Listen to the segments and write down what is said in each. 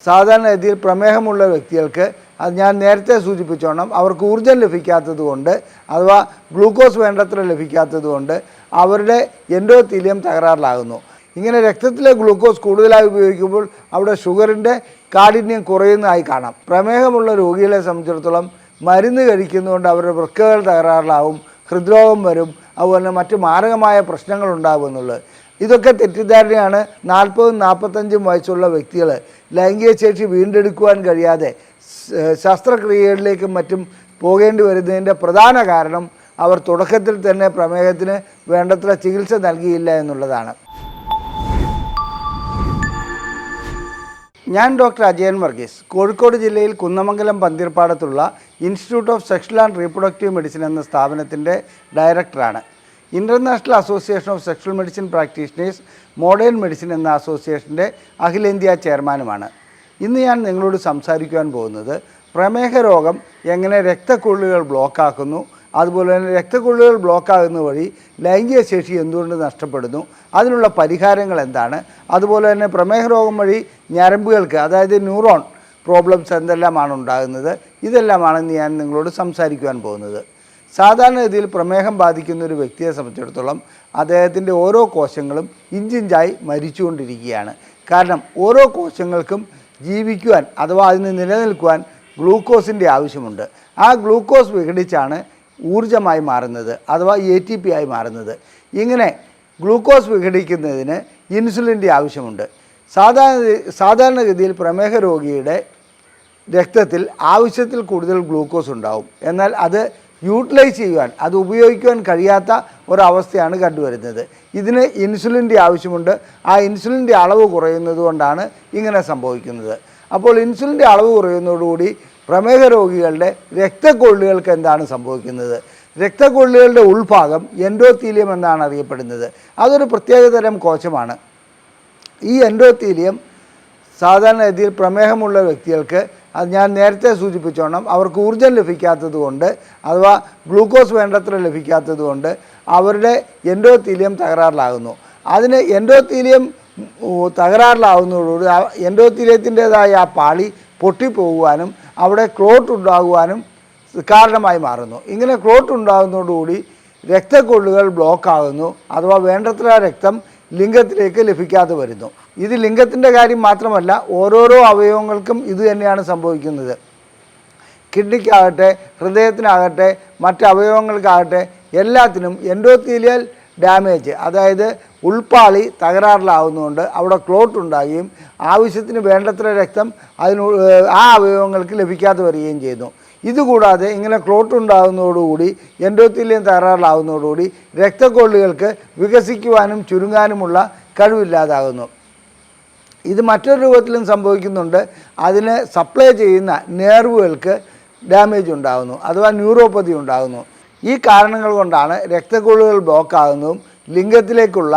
സാധാരണഗതിയിൽ പ്രമേഹമുള്ള വ്യക്തികൾക്ക് അത് ഞാൻ നേരത്തെ സൂചിപ്പിച്ചോണം അവർക്ക് ഊർജ്ജം ലഭിക്കാത്തത് കൊണ്ട് അഥവാ ഗ്ലൂക്കോസ് വേണ്ടത്ര ലഭിക്കാത്തത് കൊണ്ട് അവരുടെ എൻഡോത്തീലിയം തകരാറിലാകുന്നു. ഇങ്ങനെ രക്തത്തിലെ ഗ്ലൂക്കോസ് കൂടുതലായി ഉപയോഗിക്കുമ്പോൾ അവിടെ ഷുഗറിൻ്റെ കാഠിന്യം കുറയുന്നതായി കാണാം. പ്രമേഹമുള്ള രോഗികളെ സംബന്ധിച്ചിടത്തോളം മരുന്ന് കഴിക്കുന്നതുകൊണ്ട് അവരുടെ വൃക്കകൾ തകരാറിലാവും, ഹൃദ്രോഗം വരും, അതുപോലെ മറ്റ് മാരകമായ പ്രശ്നങ്ങൾ ഉണ്ടാകുമെന്നുള്ളത്. ഇതൊക്കെ തെറ്റിദ്ധാരണയാണ്. 40-45 വയസ്സുള്ള വ്യക്തികൾ ലൈംഗിക ശേഷി വീണ്ടെടുക്കുവാൻ കഴിയാതെ ശസ്ത്രക്രിയകളിലേക്കും മറ്റും പോകേണ്ടി വരുന്നതിൻ്റെ പ്രധാന കാരണം അവർ തുടക്കത്തിൽ തന്നെ പ്രമേഹത്തിന് വേണ്ടത്ര ചികിത്സ നൽകിയില്ല എന്നുള്ളതാണ്. ഞാൻ ഡോക്ടർ അജയൻ വർഗീസ്, കോഴിക്കോട് ജില്ലയിൽ കുന്നമംഗലം പന്തീർപ്പാടത്തുള്ള institute of sexual and reproductive medicine എന്ന സ്ഥാപനത്തിൻ്റെ ഡയറക്ടറാണ്. International association of sexual medicine practitioners modern medicine എന്ന അസോസിയേഷൻ്റെ അഖിലേന്ത്യാ ചെയർമാനുമാണ്. ഇന്ന് ഞാൻ നിങ്ങളോട് സംസാരിക്കുവാൻ പോകുന്നത് പ്രമേഹ രോഗം എങ്ങനെ രക്തക്കൊള്ളുകൾ ബ്ലോക്കാക്കുന്നു, അതുപോലെ തന്നെ രക്തക്കൊള്ളുകൾ ബ്ലോക്കാകുന്ന വഴി ലൈംഗിക ശേഷി എന്തുകൊണ്ട് നഷ്ടപ്പെടുന്നു, അതിനുള്ള പരിഹാരങ്ങൾ എന്താണ്, അതുപോലെ തന്നെ പ്രമേഹ രോഗം വഴി ഞരമ്പുകൾക്ക് അതായത് ന്യൂറോൺ പ്രോബ്ലംസ് എന്തെല്ലാമാണ് ഉണ്ടാകുന്നത്, ഇതെല്ലാമാണ് ഞാൻ നിങ്ങളോട് സംസാരിക്കുവാൻ പോകുന്നത്. സാധാരണഗതിയിൽ പ്രമേഹം ബാധിക്കുന്ന ഒരു വ്യക്തിയെ സംബന്ധിച്ചിടത്തോളം അദ്ദേഹത്തിൻ്റെ ഓരോ കോശങ്ങളും ഇഞ്ചിഞ്ചായി മരിച്ചുകൊണ്ടിരിക്കുകയാണ്. കാരണം ഓരോ കോശങ്ങൾക്കും ജീവിക്കുവാൻ അഥവാ അതിന് നിലനിൽക്കുവാൻ ഗ്ലൂക്കോസിൻ്റെ ആവശ്യമുണ്ട്. ആ ഗ്ലൂക്കോസ് വിഘടിച്ചാണ് ഊർജ്ജമായി മാറുന്നത് അഥവാ ATP ആയി മാറുന്നത്. ഇങ്ങനെ ഗ്ലൂക്കോസ് വിഘടിക്കുന്നതിന് ഇൻസുലിൻ്റെ ആവശ്യമുണ്ട്. സാധാരണഗതിയിൽ പ്രമേഹ രോഗിയുടെ രക്തത്തിൽ ആവശ്യത്തിൽ കൂടുതൽ ഗ്ലൂക്കോസ് ഉണ്ടാവും. എന്നാൽ അത് യൂട്ടിലൈസ് ചെയ്യുവാൻ, അത് ഉപയോഗിക്കുവാൻ കഴിയാത്ത ഒരവസ്ഥയാണ് കണ്ടുവരുന്നത്. ഇതിന് ഇൻസുലിൻ്റെ ആവശ്യമുണ്ട്. ആ ഇൻസുലിൻ്റെ അളവ് കുറയുന്നത് കൊണ്ടാണ് ഇങ്ങനെ സംഭവിക്കുന്നത്. അപ്പോൾ ഇൻസുലിൻ്റെ അളവ് കുറയുന്നതോടുകൂടി പ്രമേഹ രോഗികളുടെ രക്തക്കൊള്ളുകൾക്ക് എന്താണ് സംഭവിക്കുന്നത്? രക്തക്കൊള്ളുകളുടെ ഉൾഭാഗം എൻഡോത്തീലിയം എന്നാണ് അറിയപ്പെടുന്നത്. അതൊരു പ്രത്യേകതരം കോശമാണ്. ഈ എൻഡോത്തീലിയം സാധാരണഗതിയിൽ പ്രമേഹമുള്ള വ്യക്തികൾക്ക് അത് ഞാൻ നേരത്തെ സൂചിപ്പിച്ചോണം അവർക്ക് ഊർജ്ജം ലഭിക്കാത്തത് കൊണ്ട് അഥവാ ഗ്ലൂക്കോസ് വേണ്ടത്ര ലഭിക്കാത്തത് കൊണ്ട് അവരുടെ എൻഡോത്തീലിയം തകരാറിലാകുന്നു. അതിന് എൻഡോത്തീലിയം തകരാറിലാകുന്നതോടുകൂടി എൻഡോത്തീലിയത്തിൻ്റേതായ ആ പാളി പൊട്ടിപ്പോകുവാനും അവിടെ ക്ലോട്ട് ഉണ്ടാകുവാനും കാരണമായി മാറുന്നു. ഇങ്ങനെ ക്ലോട്ട് ഉണ്ടാകുന്നതോടുകൂടി രക്തക്കൊള്ളുകൾ ബ്ലോക്കാകുന്നു അഥവാ വേണ്ടത്ര രക്തം ലിംഗത്തിലേക്ക് ലഭിക്കാതെ വരുന്നു. ഇത് ലിംഗത്തിൻ്റെ കാര്യം മാത്രമല്ല, ഓരോരോ അവയവങ്ങൾക്കും ഇത് തന്നെയാണ് സംഭവിക്കുന്നത്. കിഡ്നിക്കാകട്ടെ, ഹൃദയത്തിനാകട്ടെ, മറ്റ് അവയവങ്ങൾക്കാകട്ടെ എല്ലാത്തിനും എൻഡോത്തീലിയൽ ഡാമേജ് അതായത് ഉൾപ്പാളി തകരാറിലാവുന്നതുകൊണ്ട് അവിടെ ക്ലോട്ട് ഉണ്ടാകുകയും ആവശ്യത്തിന് വേണ്ടത്ര രക്തം ആ അവയവങ്ങൾക്ക് ലഭിക്കാതെ വരികയും ചെയ്യുന്നു. ഇതുകൂടാതെ ഇങ്ങനെ ക്ലോട്ട് ഉണ്ടാകുന്നതോടുകൂടി എൻഡോത്തീലിയം തകരാറിലാവുന്നതോടുകൂടി രക്തക്കൊള്ളുകൾക്ക് വികസിക്കുവാനും ചുരുങ്ങാനുമുള്ള കഴിവില്ലാതാകുന്നു. ഇത് മറ്റൊരു രൂപത്തിലും സംഭവിക്കുന്നുണ്ട്. അതിന് സപ്ലൈ ചെയ്യുന്ന നെർവുകൾക്ക് ഡാമേജ് ഉണ്ടാകുന്നു അഥവാ ന്യൂറോപ്പതി ഉണ്ടാകുന്നു. ഈ കാരണങ്ങൾ കൊണ്ടാണ് രക്തക്കൊള്ളുകൾ ബ്ലോക്കാകുന്നതും ലിംഗത്തിലേക്കുള്ള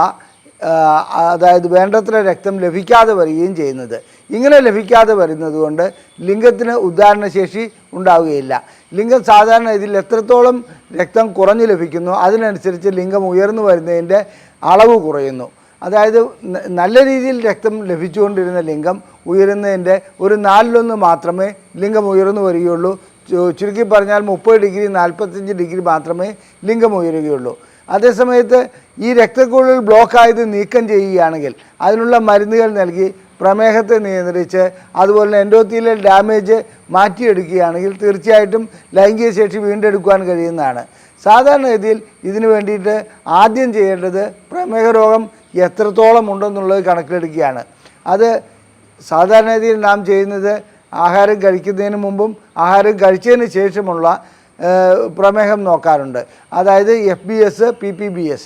അതായത് വേണ്ടത്ര രക്തം ലഭിക്കാതെ വരികയും ചെയ്യുന്നത്. ഇങ്ങനെ ലഭിക്കാതെ വരുന്നത് കൊണ്ട് ലിംഗത്തിന് ഉദ്ധാരണശേഷി ഉണ്ടാവുകയില്ല. ലിംഗം സാധാരണ ഇതിൽ എത്രത്തോളം രക്തം കുറഞ്ഞു ലഭിക്കുന്നു അതിനനുസരിച്ച് ലിംഗം ഉയർന്നു വരുന്നതിൻ്റെ അളവ് കുറയുന്നു. അതായത് നല്ല രീതിയിൽ രക്തം ലഭിച്ചുകൊണ്ടിരുന്ന ലിംഗം ഉയരുന്നതിൻ്റെ ഒരു 1/4 മാത്രമേ ലിംഗം ഉയർന്നു വരികയുള്ളൂ. ചുരുക്കി പറഞ്ഞാൽ 30 ഡിഗ്രി 45 ഡിഗ്രി മാത്രമേ ലിംഗം ഉയരുകയുള്ളൂ. അതേസമയത്ത് ഈ രക്തക്കൊള്ളുകൾ ബ്ലോക്കായത് നീക്കം ചെയ്യുകയാണെങ്കിൽ അതിനുള്ള മരുന്നുകൾ നൽകി പ്രമേഹത്തെ നിയന്ത്രിച്ച് അതുപോലെ തന്നെ എൻഡോത്തീലിയൽ ഡാമേജ് മാറ്റിയെടുക്കുകയാണെങ്കിൽ തീർച്ചയായിട്ടും ലൈംഗിക ശേഷി വീണ്ടെടുക്കുവാൻ കഴിയുന്നതാണ്. സാധാരണഗതിയിൽ ഇതിനു വേണ്ടിയിട്ട് ആദ്യം ചെയ്യേണ്ടത് പ്രമേഹ രോഗം എത്രത്തോളം ഉണ്ടെന്നുള്ളത് കണക്കിലെടുക്കുകയാണ്. അത് സാധാരണഗതിയിൽ നാം ചെയ്യുന്നത് ആഹാരം കഴിക്കുന്നതിന് മുമ്പും ആഹാരം കഴിച്ചതിന് ശേഷമുള്ള പ്രമേഹം നോക്കാറുണ്ട്. അതായത് FBS, PPBS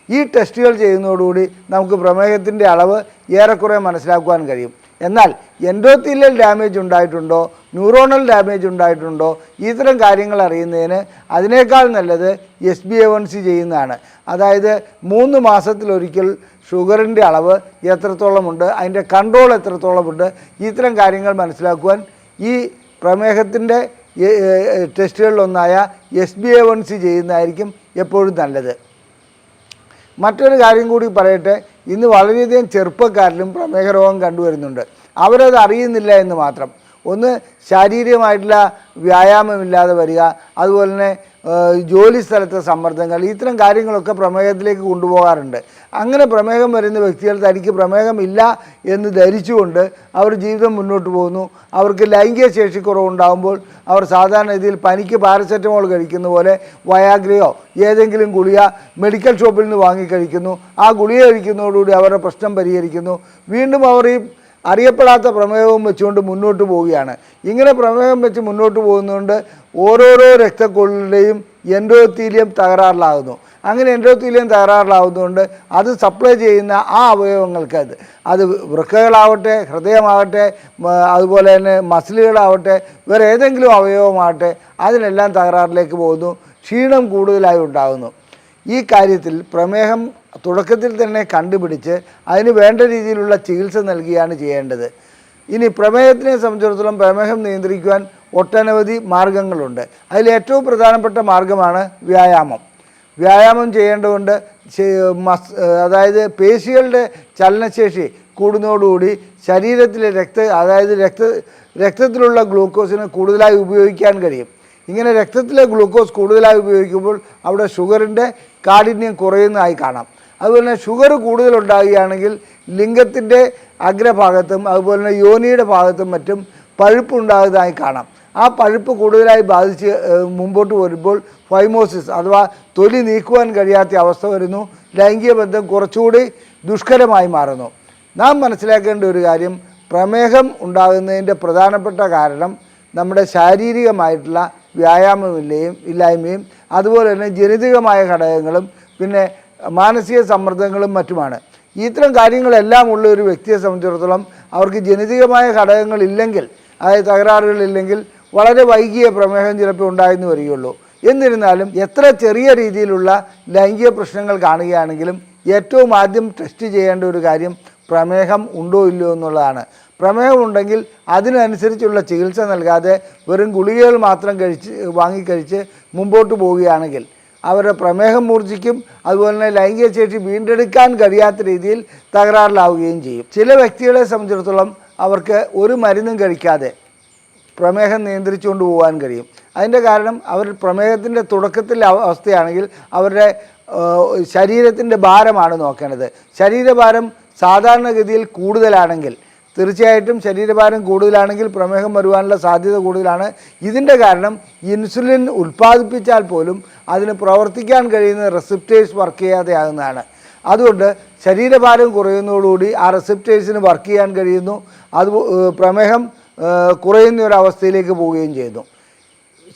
ഈ ടെസ്റ്റുകൾ ചെയ്യുന്നതോടുകൂടി നമുക്ക് പ്രമേഹത്തിൻ്റെ അളവ് ഏറെക്കുറെ മനസ്സിലാക്കുവാൻ കഴിയും. എന്നാൽ എൻഡോത്തീലിയൽ ഡാമേജ് ഉണ്ടായിട്ടുണ്ടോ, ന്യൂറോണൽ ഡാമേജ് ഉണ്ടായിട്ടുണ്ടോ, ഇത്തരം കാര്യങ്ങൾ അറിയുന്നതിന് അതിനേക്കാൾ നല്ലത് SbA1c ചെയ്യുന്നതാണ്. അതായത് 3 മാസത്തിലൊരിക്കൽ ഷുഗറിൻ്റെ അളവ് എത്രത്തോളമുണ്ട്, അതിൻ്റെ കൺട്രോൾ എത്രത്തോളമുണ്ട്, ഇത്തരം കാര്യങ്ങൾ മനസ്സിലാക്കുവാൻ ഈ പ്രമേഹത്തിൻ്റെ ടെസ്റ്റുകളിലൊന്നായ SbA1c ചെയ്യുന്നതായിരിക്കും എപ്പോഴും നല്ലത്. മറ്റൊരു കാര്യം കൂടി പറയട്ടെ, ഇന്ന് വളരെയധികം ചെറുപ്പക്കാരിലും പ്രമേഹ രോഗം കണ്ടുവരുന്നുണ്ട്. അവരത് അറിയുന്നില്ല എന്ന് മാത്രം. ഒന്ന് ശാരീരികമായിട്ടുള്ള വ്യായാമമില്ലാതെ വരിക, അതുപോലെ തന്നെ ജോലി സ്ഥലത്തെ സമ്മർദ്ദങ്ങൾ, ഇത്തരം കാര്യങ്ങളൊക്കെ പ്രമേഹത്തിലേക്ക് കൊണ്ടുപോകാറുണ്ട്. അങ്ങനെ പ്രമേഹം വരുന്ന വ്യക്തികൾ തനിക്ക് പ്രമേഹമില്ല എന്ന് ധരിച്ചുകൊണ്ട് അവർ ജീവിതം മുന്നോട്ട് പോകുന്നു. അവർക്ക് ലൈംഗിക ശേഷിക്കുറവുണ്ടാകുമ്പോൾ അവർ സാധാരണ രീതിയിൽ പനിക്ക് പാരസെറ്റമോൾ കഴിക്കുന്ന പോലെ വയാഗ്രയോ ഏതെങ്കിലും ഗുളിക മെഡിക്കൽ ഷോപ്പിൽ നിന്ന് വാങ്ങിക്കഴിക്കുന്നു. ആ ഗുളിക കഴിക്കുന്നതോടുകൂടി അവരുടെ പ്രശ്നം പരിഹരിക്കുന്നു. വീണ്ടും അവർ ഈ അറിയപ്പെടാത്ത പ്രമേഹവും വെച്ചുകൊണ്ട് മുന്നോട്ട് പോവുകയാണ്. ഇങ്ങനെ പ്രമേഹം വെച്ച് മുന്നോട്ട് പോകുന്നതുകൊണ്ട് ഓരോരോ രക്തക്കൊള്ളിൻ്റെയും എൻഡോത്തീലിയം തകരാറിലാകുന്നു. അങ്ങനെ എൻഡോത്തീലിയം തകരാറിലാകുന്നതുകൊണ്ട് അത് സപ്ലൈ ചെയ്യുന്ന ആ അവയവങ്ങൾക്ക് അത് വൃക്കകളാവട്ടെ, ഹൃദയമാവട്ടെ, അതുപോലെ തന്നെ മസിലുകളാവട്ടെ, വേറെ ഏതെങ്കിലും അവയവമാവട്ടെ, അതിനെല്ലാം തകരാറിലേക്ക് പോകുന്നു. ക്ഷീണം കൂടുതലായി ഉണ്ടാകുന്നു. ഈ കാര്യത്തിൽ പ്രമേഹം തുടക്കത്തിൽ തന്നെ കണ്ടുപിടിച്ച് അതിന് വേണ്ട രീതിയിലുള്ള ചികിത്സ നൽകുകയാണ് ചെയ്യേണ്ടത്. ഇനി പ്രമേഹത്തിനെ സംബന്ധിച്ചിടത്തോളം പ്രമേഹം നിയന്ത്രിക്കുവാൻ ഒട്ടനവധി മാർഗങ്ങളുണ്ട്. അതിൽ ഏറ്റവും പ്രധാനപ്പെട്ട മാർഗമാണ് വ്യായാമം. വ്യായാമം ചെയ്യേണ്ടതുകൊണ്ട് അതായത് പേശികളുടെ ചലനശേഷി കൂടുന്നതോടുകൂടി ശരീരത്തിലെ രക്തത്തിലുള്ള ഗ്ലൂക്കോസിന് കൂടുതലായി ഉപയോഗിക്കാൻ കഴിയും. ഇങ്ങനെ രക്തത്തിലെ ഗ്ലൂക്കോസ് കൂടുതലായി ഉപയോഗിക്കുമ്പോൾ അവിടെ ഷുഗറിൻ്റെ കാഠിന്യം കുറയുന്നതായി കാണാം. അതുപോലെ തന്നെ ഷുഗർ കൂടുതലുണ്ടാകുകയാണെങ്കിൽ ലിംഗത്തിൻ്റെ അഗ്രഭാഗത്തും അതുപോലെ തന്നെ യോനിയുടെ ഭാഗത്തും മറ്റും പഴുപ്പുണ്ടാകുന്നതായി കാണാം. ആ പഴുപ്പ് കൂടുതലായി ബാധിച്ച് മുമ്പോട്ട് വരുമ്പോൾ ഫൈമോസിസ് അഥവാ തൊലി നീക്കുവാൻ കഴിയാത്ത അവസ്ഥ വരുന്നു. ലൈംഗിക ബന്ധം കുറച്ചുകൂടി ദുഷ്കരമായി മാറുന്നു. നാം മനസ്സിലാക്കേണ്ട ഒരു കാര്യം, പ്രമേഹം ഉണ്ടാകുന്നതിൻ്റെ പ്രധാനപ്പെട്ട കാരണം നമ്മുടെ ശാരീരികമായിട്ടുള്ള വ്യായാമമില്ലായ്മയും അതുപോലെ തന്നെ ജനിതകമായ ഘടകങ്ങളും പിന്നെ മാനസിക സമ്മർദ്ദങ്ങളും മറ്റുമാണ്. ഇത്തരം കാര്യങ്ങളെല്ലാം ഉള്ള ഒരു വ്യക്തിയെ സംബന്ധിച്ചിടത്തോളം അവർക്ക് ജനിതകമായ ഘടകങ്ങളില്ലെങ്കിൽ, അതായത് തകരാറുകളില്ലെങ്കിൽ വളരെ വൈകിയ പ്രമേഹം ചിലപ്പോൾ ഉണ്ടായെന്ന് വരികയുള്ളൂ. എന്നിരുന്നാലും എത്ര ചെറിയ രീതിയിലുള്ള ലൈംഗിക പ്രശ്നങ്ങൾ കാണുകയാണെങ്കിലും ഏറ്റവും ആദ്യം ടെസ്റ്റ് ചെയ്യേണ്ട ഒരു കാര്യം പ്രമേഹം ഉണ്ടോ ഇല്ലയോ എന്നുള്ളതാണ്. പ്രമേഹമുണ്ടെങ്കിൽ അതിനനുസരിച്ചുള്ള ചികിത്സ നൽകാതെ വെറും ഗുളികകൾ മാത്രം വാങ്ങിക്കഴിച്ച് മുമ്പോട്ട് പോവുകയാണെങ്കിൽ അവരുടെ പ്രമേഹം മൂർച്ഛിക്കും. അതുപോലെ തന്നെ ലൈംഗിക ശേഷി വീണ്ടെടുക്കാൻ കഴിയാത്ത രീതിയിൽ തകരാറിലാവുകയും ചെയ്യും. ചില വ്യക്തികളെ സംബന്ധിച്ചിടത്തോളം അവർക്ക് ഒരു മരുന്നും കഴിക്കാതെ പ്രമേഹം നിയന്ത്രിച്ചുകൊണ്ട് പോകാൻ കഴിയും. അതിൻ്റെ കാരണം അവർ പ്രമേഹത്തിൻ്റെ തുടക്കത്തിലെ അവസ്ഥയാണെങ്കിൽ അവരുടെ ശരീരത്തിൻ്റെ ഭാരമാണ് നോക്കേണ്ടത്. ശരീരഭാരം സാധാരണഗതിയിൽ കൂടുതലാണെങ്കിൽ തീർച്ചയായിട്ടും ശരീരഭാരം കൂടുതലാണെങ്കിൽ പ്രമേഹം വരുവാനുള്ള സാധ്യത കൂടുതലാണ്. ഇതിൻ്റെ കാരണം ഇൻസുലിൻ ഉൽപ്പാദിപ്പിച്ചാൽ പോലും അതിന് പ്രവർത്തിക്കാൻ കഴിയുന്ന റെസിപ്റ്റേഴ്സ് വർക്ക് ചെയ്യാതെ ആകുന്നതാണ്. അതുകൊണ്ട് ശരീരഭാരം കുറയുന്നതോടുകൂടി ആ റെസിപ്റ്റേഴ്സിന് വർക്ക് ചെയ്യാൻ കഴിയുന്നു. അത് പ്രമേഹം കുറയുന്ന ഒരവസ്ഥയിലേക്ക് പോവുകയും ചെയ്യുന്നു.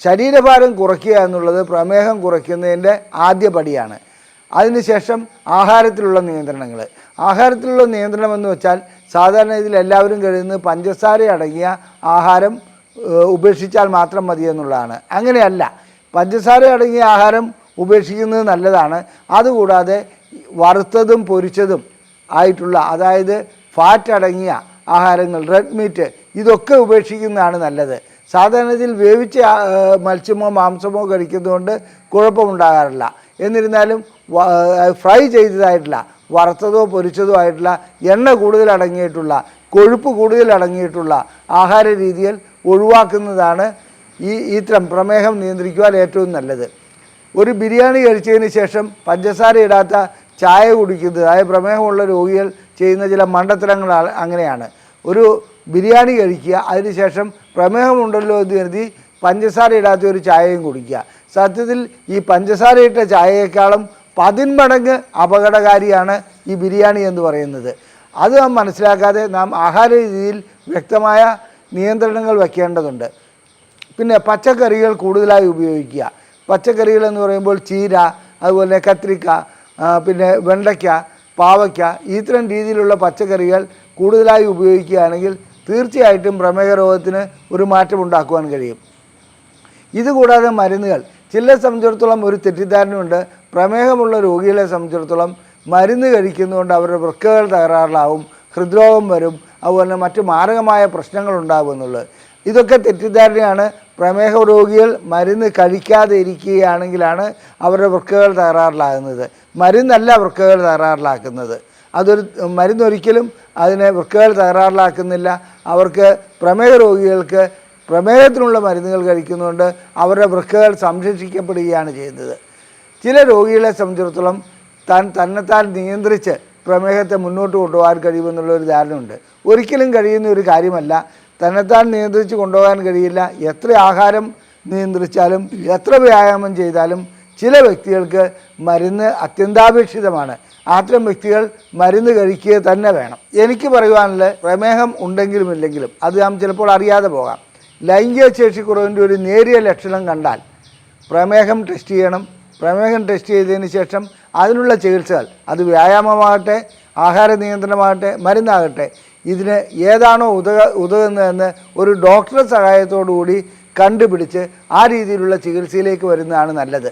ശരീരഭാരം കുറയ്ക്കുക എന്നുള്ളത് പ്രമേഹം കുറയ്ക്കുന്നതിൻ്റെ ആദ്യ പടിയാണ്. അതിനുശേഷം ആഹാരത്തിലുള്ള നിയന്ത്രണങ്ങൾ. ആഹാരത്തിലുള്ള നിയന്ത്രണം എന്ന് വെച്ചാൽ സാധാരണ ഇതിൽ എല്ലാവരും കഴിയുന്നത് പഞ്ചസാര അടങ്ങിയ ആഹാരം ഉപേക്ഷിച്ചാൽ മാത്രം മതി എന്നുള്ളതാണ്. അങ്ങനെയല്ല, പഞ്ചസാര അടങ്ങിയ ആഹാരം ഉപേക്ഷിക്കുന്നത് നല്ലതാണ്. അതുകൂടാതെ വറുത്തതും പൊരിച്ചതും ആയിട്ടുള്ള, അതായത് ഫാറ്റ് അടങ്ങിയ ആഹാരങ്ങൾ, റെഡ് മീറ്റ്, ഇതൊക്കെ ഉപേക്ഷിക്കുന്നതാണ് നല്ലത്. സാധാരണ ഇതിൽ വേവിച്ച മത്സ്യമോ മാംസമോ കഴിക്കുന്നതുകൊണ്ട് കുഴപ്പമുണ്ടാകാറില്ല. എന്നിരുന്നാലും ഫ്രൈ ചെയ്തതായിട്ടുള്ള, വറുത്തതോ പൊരിച്ചതോ ആയിട്ടുള്ള, എണ്ണ കൂടുതൽ അടങ്ങിയിട്ടുള്ള, കൊഴുപ്പ് കൂടുതൽ അടങ്ങിയിട്ടുള്ള ആഹാര രീതികൾ ഒഴിവാക്കുന്നതാണ് ഇത്തരം പ്രമേഹം നിയന്ത്രിക്കുവാൻ ഏറ്റവും നല്ലത്. ഒരു ബിരിയാണി കഴിച്ചതിന് ശേഷം പഞ്ചസാര ഇടാത്ത ചായ കുടിക്കുന്നത്, അതായത് പ്രമേഹമുള്ള രോഗികൾ ചെയ്യുന്ന ചില മണ്ടത്തരങ്ങൾ അങ്ങനെയാണ്. ഒരു ബിരിയാണി കഴിക്കുക, അതിനുശേഷം പ്രമേഹമുണ്ടല്ലോ എന്ന് കരുതി പഞ്ചസാര ഇടാത്ത ഒരു ചായയും കുടിക്കുക. സത്യത്തിൽ ഈ പഞ്ചസാര ഇട്ട ചായയേക്കാളും 10 മടങ്ങ് അപകടകാരിയാണ് ഈ ബിരിയാണി എന്ന് പറയുന്നത്. അത് നാം മനസ്സിലാക്കാതെ നാം ആഹാര രീതിയിൽ വ്യക്തമായ നിയന്ത്രണങ്ങൾ വയ്ക്കേണ്ടതുണ്ട്. പിന്നെ പച്ചക്കറികൾ കൂടുതലായി ഉപയോഗിക്കുക. പച്ചക്കറികൾ എന്ന് പറയുമ്പോൾ ചീര, അതുപോലെ കത്രിക്ക, പിന്നെ വെണ്ടയ്ക്ക, പാവയ്ക്ക, ഇത്തരം രീതിയിലുള്ള പച്ചക്കറികൾ കൂടുതലായി ഉപയോഗിക്കുകയാണെങ്കിൽ തീർച്ചയായിട്ടും പ്രമേഹ രോഗത്തിന് ഒരു മാറ്റം ഉണ്ടാക്കുവാൻ കഴിയും. ഇതുകൂടാതെ മരുന്നുകൾ, ചിലരെ സംബന്ധിച്ചിടത്തോളം ഒരു തെറ്റിദ്ധാരണയുണ്ട്, പ്രമേഹമുള്ള രോഗികളെ സംബന്ധിച്ചിടത്തോളം മരുന്ന് കഴിക്കുന്നതുകൊണ്ട് അവരുടെ വൃക്കകൾ തകരാറിലാവും, ഹൃദ്രോഗം വരും, അതുപോലെ മറ്റ് മാരകമായ പ്രശ്നങ്ങൾ ഉണ്ടാകും എന്നുള്ളത്. ഇതൊക്കെ തെറ്റിദ്ധാരണയാണ്. പ്രമേഹ രോഗികൾ മരുന്ന് കഴിക്കാതെ ഇരിക്കുകയാണെങ്കിലാണ് അവരുടെ വൃക്കകൾ തകരാറിലാകുന്നത്. മരുന്നല്ല വൃക്കകൾ തകരാറിലാക്കുന്നത്. മരുന്നൊരിക്കലും അതിനെ വൃക്കകൾ തകരാറിലാക്കുന്നില്ല. അവർക്ക് പ്രമേഹ രോഗികൾക്ക് പ്രമേഹത്തിനുള്ള മരുന്നുകൾ കഴിക്കുന്നതുകൊണ്ട് അവരുടെ വൃക്കകൾ സംരക്ഷിക്കപ്പെടുകയാണ് ചെയ്യുന്നത്. ചില രോഗികളെ സംബന്ധിച്ചിടത്തോളം തന്നെത്താൻ നിയന്ത്രിച്ച് പ്രമേഹത്തെ മുന്നോട്ട് കൊണ്ടുപോകാൻ കഴിയുമെന്നുള്ളൊരു ധാരണയുണ്ട്. ഒരിക്കലും കഴിയുന്ന ഒരു കാര്യമല്ല. തന്നെത്താൻ നിയന്ത്രിച്ച് കൊണ്ടുപോകാൻ കഴിയില്ല. എത്ര ആഹാരം നിയന്ത്രിച്ചാലും എത്ര വ്യായാമം ചെയ്താലും ചില വ്യക്തികൾക്ക് മരുന്ന് അത്യന്താപേക്ഷിതമാണ്. അത്തരം വ്യക്തികൾ മരുന്ന് കഴിക്കുക തന്നെ വേണം. എനിക്ക് പറയുവാനുള്ളത്, പ്രമേഹം ഉണ്ടെങ്കിലും ഇല്ലെങ്കിലും അത് നാം ചിലപ്പോൾ അറിയാതെ പോകാം. ലൈംഗിക ശേഷിക്കുറവിൻ്റെ ഒരു നേരിയ ലക്ഷണം കണ്ടാൽ പ്രമേഹം ടെസ്റ്റ് ചെയ്യണം. പ്രമേഹം ടെസ്റ്റ് ചെയ്തതിന് ശേഷം അതിനുള്ള ചികിത്സകൾ, അത് വ്യായാമമാകട്ടെ, ആഹാര നിയന്ത്രണമാകട്ടെ, മരുന്നാകട്ടെ, ഇതിന് ഏതാണോ ഉതകുന്നതെന്ന് ഒരു ഡോക്ടറുടെ സഹായത്തോടു കൂടി കണ്ടുപിടിച്ച് ആ രീതിയിലുള്ള ചികിത്സയിലേക്ക് വരുന്നതാണ് നല്ലത്.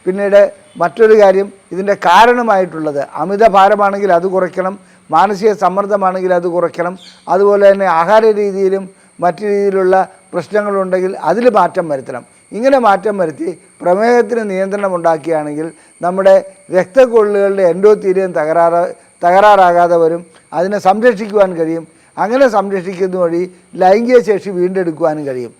പിന്നീട് മറ്റൊരു കാര്യം, ഇതിൻ്റെ കാരണമായിട്ടുള്ളത് അമിതഭാരമാണെങ്കിൽ അത് കുറയ്ക്കണം, മാനസിക സമ്മർദ്ദമാണെങ്കിൽ അത് കുറയ്ക്കണം, അതുപോലെ തന്നെ ആഹാര രീതിയിലും മറ്റു രീതിയിലുള്ള പ്രശ്നങ്ങളുണ്ടെങ്കിൽ അതിൽ മാറ്റം വരുത്തണം. ഇങ്ങനെ മാറ്റം വരുത്തി പ്രമേഹത്തിന് നിയന്ത്രണം ഉണ്ടാക്കുകയാണെങ്കിൽ നമ്മുടെ രക്തക്കൊള്ളുകളുടെ എൻഡോത്തീലിയം തകരാറാകാതെ വരും. അതിനെ സംരക്ഷിക്കുവാൻ കഴിയും. അങ്ങനെ സംരക്ഷിക്കുന്ന വഴി ലൈംഗിക ശേഷി വീണ്ടെടുക്കുവാനും കഴിയും.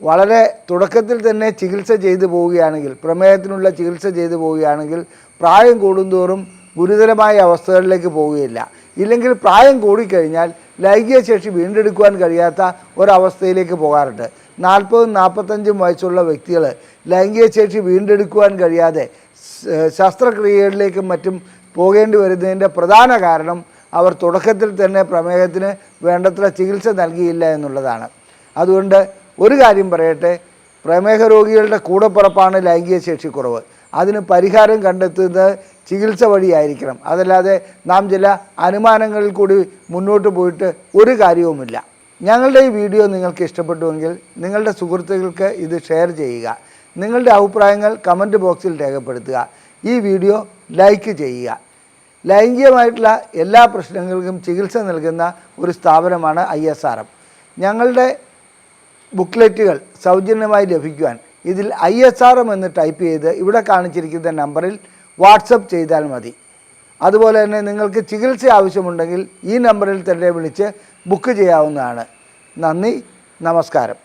വളരെ തുടക്കത്തിൽ തന്നെ ചികിത്സ ചെയ്തു പോവുകയാണെങ്കിൽ, പ്രമേഹത്തിനുള്ള ചികിത്സ ചെയ്തു പോവുകയാണെങ്കിൽ പ്രായം കൂടുന്തോറും ഗുരുതരമായ അവസ്ഥകളിലേക്ക് പോവുകയില്ല. ഇല്ലെങ്കിൽ പ്രായം കൂടിക്കഴിഞ്ഞാൽ ലൈംഗിക ശേഷി വീണ്ടെടുക്കുവാൻ കഴിയാത്ത ഒരവസ്ഥയിലേക്ക് പോകാറുണ്ട്. 40-45 വയസ്സുള്ള വ്യക്തികൾ ലൈംഗിക ശേഷി വീണ്ടെടുക്കുവാൻ കഴിയാതെ ശസ്ത്രക്രിയകളിലേക്കും മറ്റും പോകേണ്ടി വരുന്നതിൻ്റെ പ്രധാന കാരണം അവർ തുടക്കത്തിൽ തന്നെ പ്രമേഹത്തിന് വേണ്ടത്ര ചികിത്സ നൽകിയില്ല എന്നുള്ളതാണ്. അതുകൊണ്ട് ഒരു കാര്യം പറയട്ടെ, പ്രമേഹ രോഗികളുടെ കൂടപ്പിറപ്പാണ് ലൈംഗിക ശേഷിക്കുറവ്. അതിന് പരിഹാരം കണ്ടെത്തുന്നത് ചികിത്സ വഴിയായിരിക്കണം. അതല്ലാതെ നാം ചില അനുമാനങ്ങളിൽ കൂടി മുന്നോട്ട് പോയിട്ട് ഒരു കാര്യവുമില്ല. ഞങ്ങളുടെ ഈ വീഡിയോ നിങ്ങൾക്ക് ഇഷ്ടപ്പെട്ടുവെങ്കിൽ നിങ്ങളുടെ സുഹൃത്തുക്കൾക്ക് ഇത് ഷെയർ ചെയ്യുക. നിങ്ങളുടെ അഭിപ്രായങ്ങൾ കമൻറ്റ് ബോക്സിൽ രേഖപ്പെടുത്തുക. ഈ വീഡിയോ ലൈക്ക് ചെയ്യുക. ലൈംഗികമായിട്ടുള്ള എല്ലാ പ്രശ്നങ്ങൾക്കും ചികിത്സ നൽകുന്ന ഒരു സ്ഥാപനമാണ് ISRM. ഞങ്ങളുടെ ബുക്ക്ലെറ്റുകൾ സൗജന്യമായി ലഭിക്കുവാൻ ഇതിൽ ISRM എന്ന് ടൈപ്പ് ചെയ്ത് ഇവിടെ കാണിച്ചിരിക്കുന്ന നമ്പറിൽ വാട്സപ്പ് ചെയ്താൽ മതി. അതുപോലെ തന്നെ നിങ്ങൾക്ക് ചികിത്സ ആവശ്യമുണ്ടെങ്കിൽ ഈ നമ്പറിൽ തന്നെ വിളിച്ച് ബുക്ക് ചെയ്യാവുന്നതാണ്. നന്ദി, നമസ്കാരം.